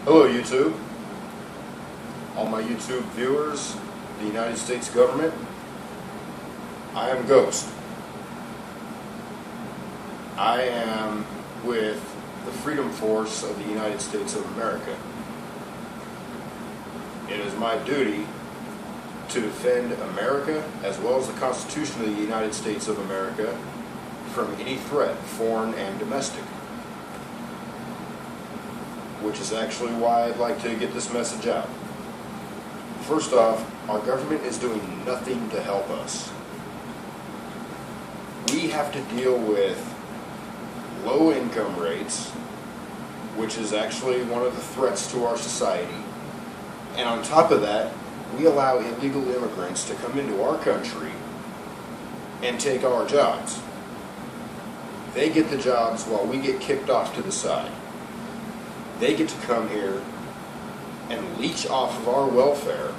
Hello YouTube, all my YouTube viewers, the United States government. I am Ghost. I am with the Freedom Force of the United States of America. It is my duty to defend America as well as the Constitution of the United States of America from any threat, foreign and domestic. Which is actually why I'd like to get this message out. First off, our government is doing nothing to help us. We have to deal with low income rates, which is actually one of the threats to our society. And on top of that, we allow illegal immigrants to come into our country and take our jobs. They get the jobs while we get kicked off to the side. They get to come here and leech off of our welfare,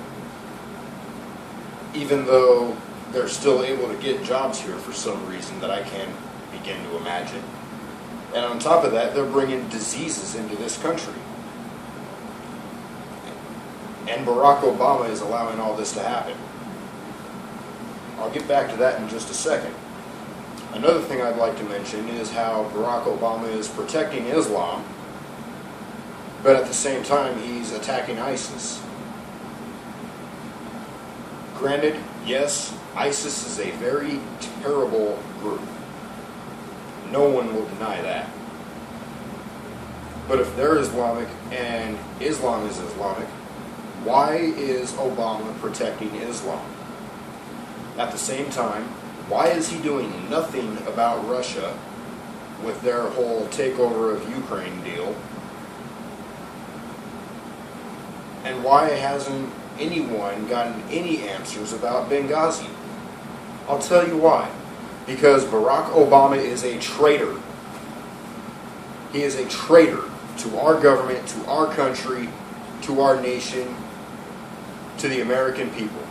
even though they're still able to get jobs here for some reason that I can't begin to imagine. And on top of that, they're bringing diseases into this country. And Barack Obama is allowing all this to happen. I'll get back to that in just a second. Another thing I'd like to mention is how Barack Obama is protecting Islam, but at the same time, he's attacking ISIS. Granted, yes, ISIS is a very terrible group. No one will deny that. But if they're Islamic and Islam is Islamic, why is Obama protecting Islam? At the same time, why is he doing nothing about Russia with their whole takeover of Ukraine deal? And why hasn't anyone gotten any answers about Benghazi? I'll tell you why. Because Barack Obama is a traitor. He is a traitor to our government, to our country, to our nation, to the American people.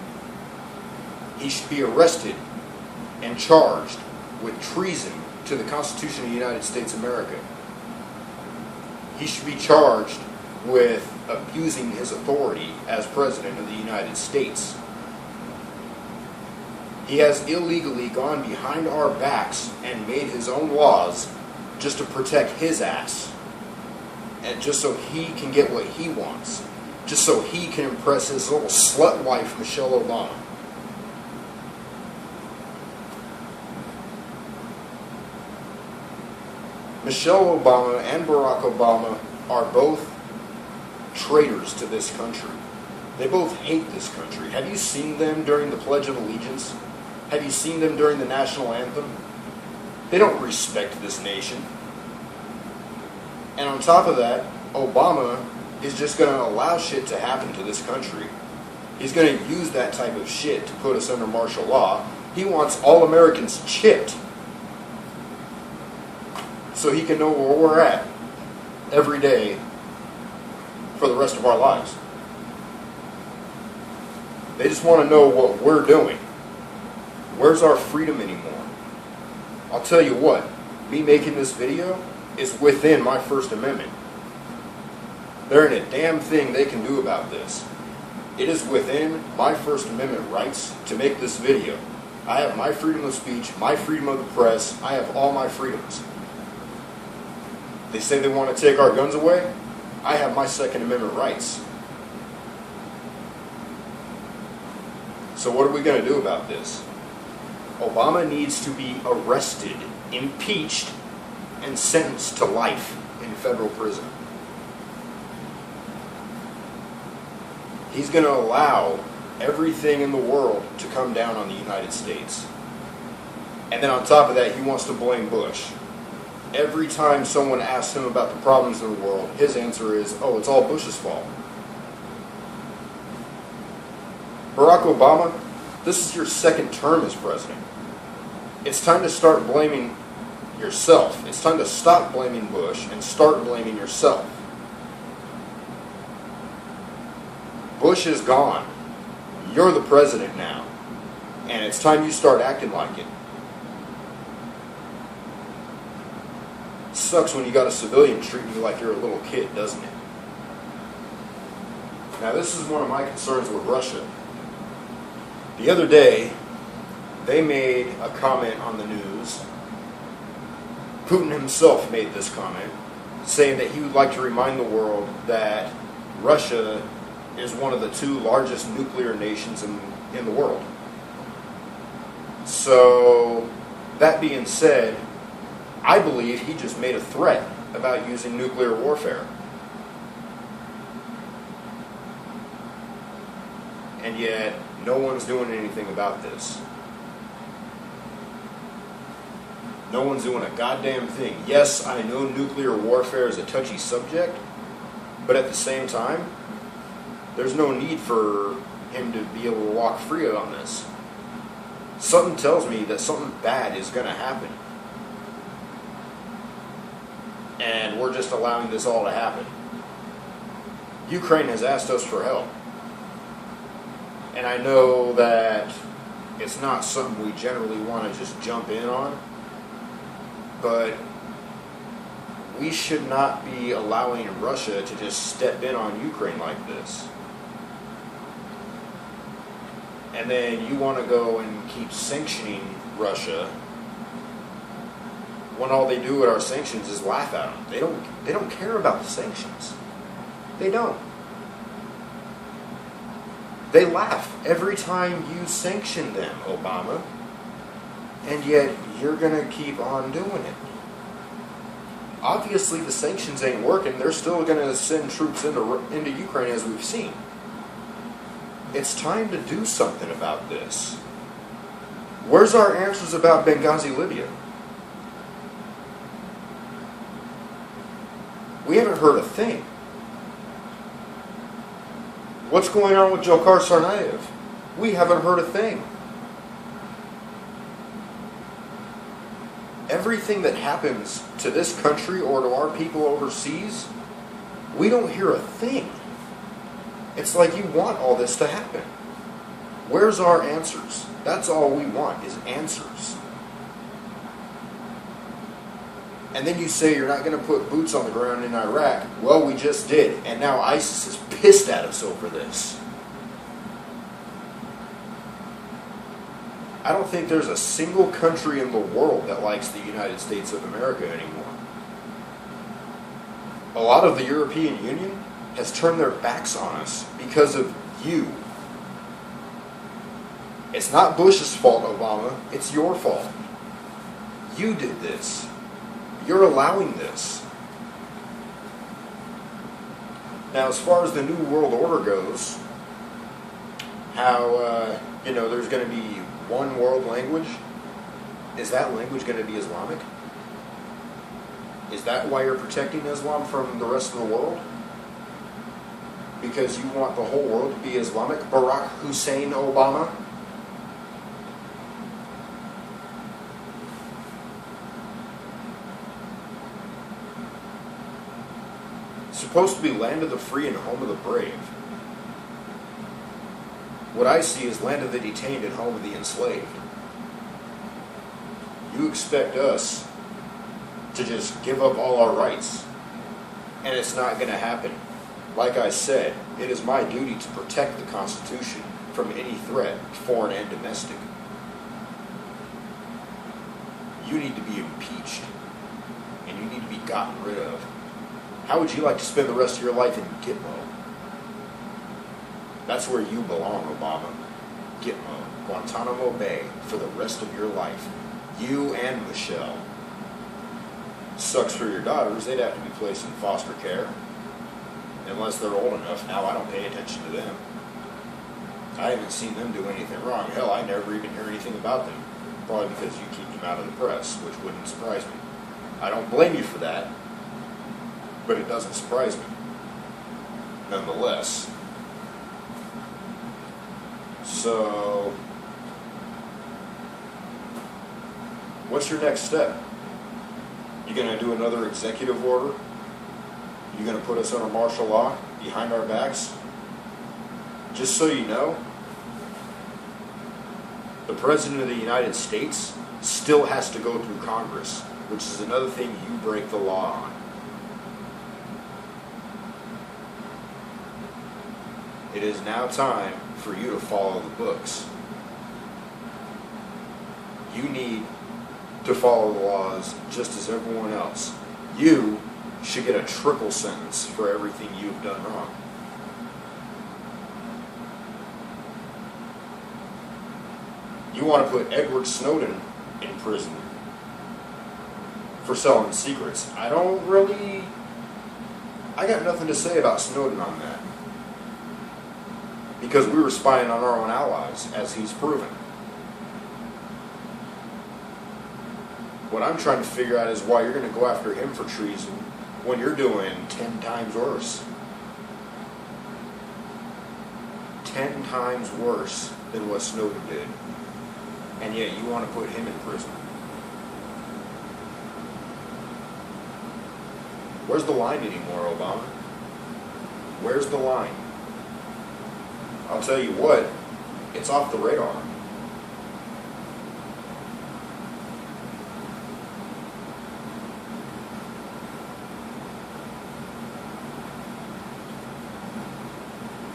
He should be arrested and charged with treason to the Constitution of the United States of America. He should be charged with abusing his authority as President of the United States. He has illegally gone behind our backs and made his own laws just to protect his ass. And just so he can get what he wants. Just so he can impress his little slut wife, Michelle Obama. Michelle Obama and Barack Obama are both traitors to this country. They both hate this country. Have you seen them during the Pledge of Allegiance? Have you seen them during the national anthem? They don't respect this nation. And on top of that, Obama is just going to allow shit to happen to this country. He's going to use that type of shit to put us under martial law. He wants all Americans chipped so he can know where we're at every day for the rest of our lives. They just want to know what we're doing. Where's our freedom anymore? I'll tell you what, me making this video is within my First Amendment. There ain't a damn thing they can do about this. It is within my First Amendment rights to make this video. I have my freedom of speech, my freedom of the press, I have all my freedoms. They say they want to take our guns away. I have my Second Amendment rights. So what are we going to do about this? Obama needs to be arrested, impeached, and sentenced to life in federal prison. He's going to allow everything in the world to come down on the United States. And then on top of that, he wants to blame Bush. Every time someone asks him about the problems in the world, his answer is, oh, it's all Bush's fault. Barack Obama, this is your second term as president. It's time to start blaming yourself. It's time to stop blaming Bush and start blaming yourself. Bush is gone. You're the president now. And it's time you start acting like it. Sucks when you got a civilian treating you like you're a little kid, doesn't it? Now, this is one of my concerns with Russia. The other day, they made a comment on the news. Putin himself made this comment, saying that he would like to remind the world that Russia is one of the 2 largest nuclear nations in the world. So, that being said, I believe he just made a threat about using nuclear warfare. And yet, no one's doing anything about this. No one's doing a goddamn thing. Yes, I know nuclear warfare is a touchy subject, but at the same time, there's no need for him to be able to walk free on this. Something tells me that something bad is going to happen. And we're just allowing this all to happen. Ukraine has asked us for help. And I know that it's not something we generally want to just jump in on, but we should not be allowing Russia to just step in on Ukraine like this. And then you want to go and keep sanctioning Russia when all they do with our sanctions is laugh at them. They don't care about the sanctions. They don't. They laugh every time you sanction them, Obama, and yet you're going to keep on doing it. Obviously, the sanctions ain't working. They're still going to send troops into Ukraine, as we've seen. It's time to do something about this. Where's our answers about Benghazi, Libya? We haven't heard a thing. What's going on with Dzhokhar Tsarnaev? We haven't heard a thing. Everything that happens to this country or to our people overseas, we don't hear a thing. It's like you want all this to happen. Where's our answers? That's all we want, is answers. And then you say you're not going to put boots on the ground in Iraq. Well, we just did. And now ISIS is pissed at us over this. I don't think there's a single country in the world that likes the United States of America anymore. A lot of the European Union has turned their backs on us because of you. It's not Bush's fault, Obama. It's your fault. You did this. You're allowing this. Now, as far as the New World Order goes, how, there's going to be one world language. Is that language going to be Islamic? Is that why you're protecting Islam from the rest of the world? Because you want the whole world to be Islamic? Barack Hussein Obama? Supposed to be land of the free and home of the brave. What I see is land of the detained and home of the enslaved. You expect us to just give up all our rights, and it's not going to happen. Like I said, it is my duty to protect the Constitution from any threat, foreign and domestic. You need to be impeached, and you need to be gotten rid of. How would you like to spend the rest of your life in Gitmo? That's where you belong, Obama. Gitmo, Guantanamo Bay, for the rest of your life. You and Michelle. Sucks for your daughters. They'd have to be placed in foster care. Unless they're old enough. Now I don't pay attention to them. I haven't seen them do anything wrong. Hell, I never even hear anything about them. Probably because you keep them out of the press, which wouldn't surprise me. I don't blame you for that. But it doesn't surprise me. Nonetheless. So, what's your next step? You going to do another executive order? You going to put us under martial law behind our backs? Just so you know, the President of the United States still has to go through Congress, which is another thing you break the law on. It is now time for you to follow the books. You need to follow the laws just as everyone else. You should get a triple sentence for everything you've done wrong. You want to put Edward Snowden in prison for selling secrets. I got nothing to say about Snowden on that. Because we were spying on our own allies, as he's proven. What I'm trying to figure out is why you're going to go after him for treason when you're doing 10 times worse. 10 times worse than what Snowden did. And yet you want to put him in prison. Where's the line anymore, Obama? Where's the line? I'll tell you what, it's off the radar.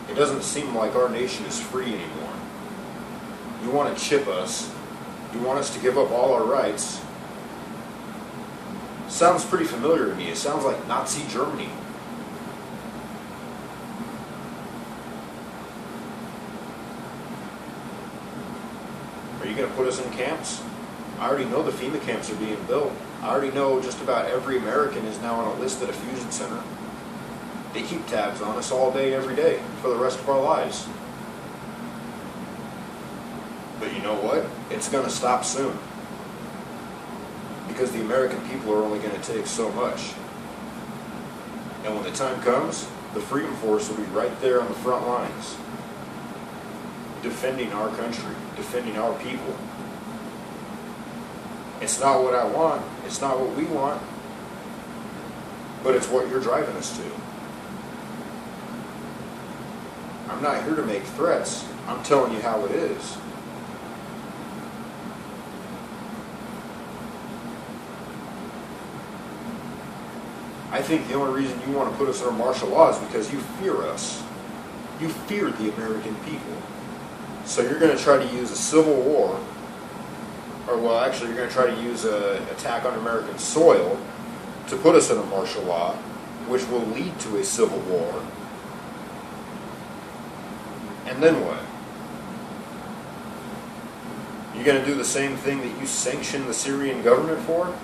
It doesn't seem like our nation is free anymore. You want to chip us. You want us to give up all our rights. Sounds pretty familiar to me. It sounds like Nazi Germany. Are you going to put us in camps? I already know the FEMA camps are being built. I already know just about every American is now on a list at a fusion center. They keep tabs on us all day, every day, for the rest of our lives. But you know what? It's going to stop soon. Because the American people are only going to take so much. And when the time comes, the Freedom Force will be right there on the front lines. Defending our country, defending our people. It's not what I want, it's not what we want, but it's what you're driving us to. I'm not here to make threats, I'm telling you how it is. I think the only reason you want to put us under martial law is because you fear us. You fear the American people. So you're going to try to use a civil war, or well, actually you're going to try to use an attack on American soil to put us under martial law, which will lead to a civil war. And then what? You're going to do the same thing that you sanctioned the Syrian government for?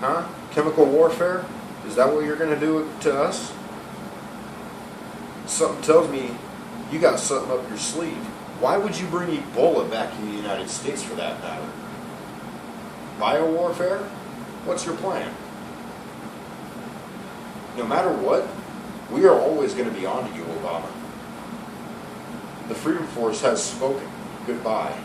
Huh? Chemical warfare? Is that what you're going to do to us? Something tells me you got something up your sleeve. Why would you bring Ebola back to the United States for that matter? Biowarfare? What's your plan? No matter what, we are always going to be on to you, Obama. The Freedom Force has spoken. Goodbye.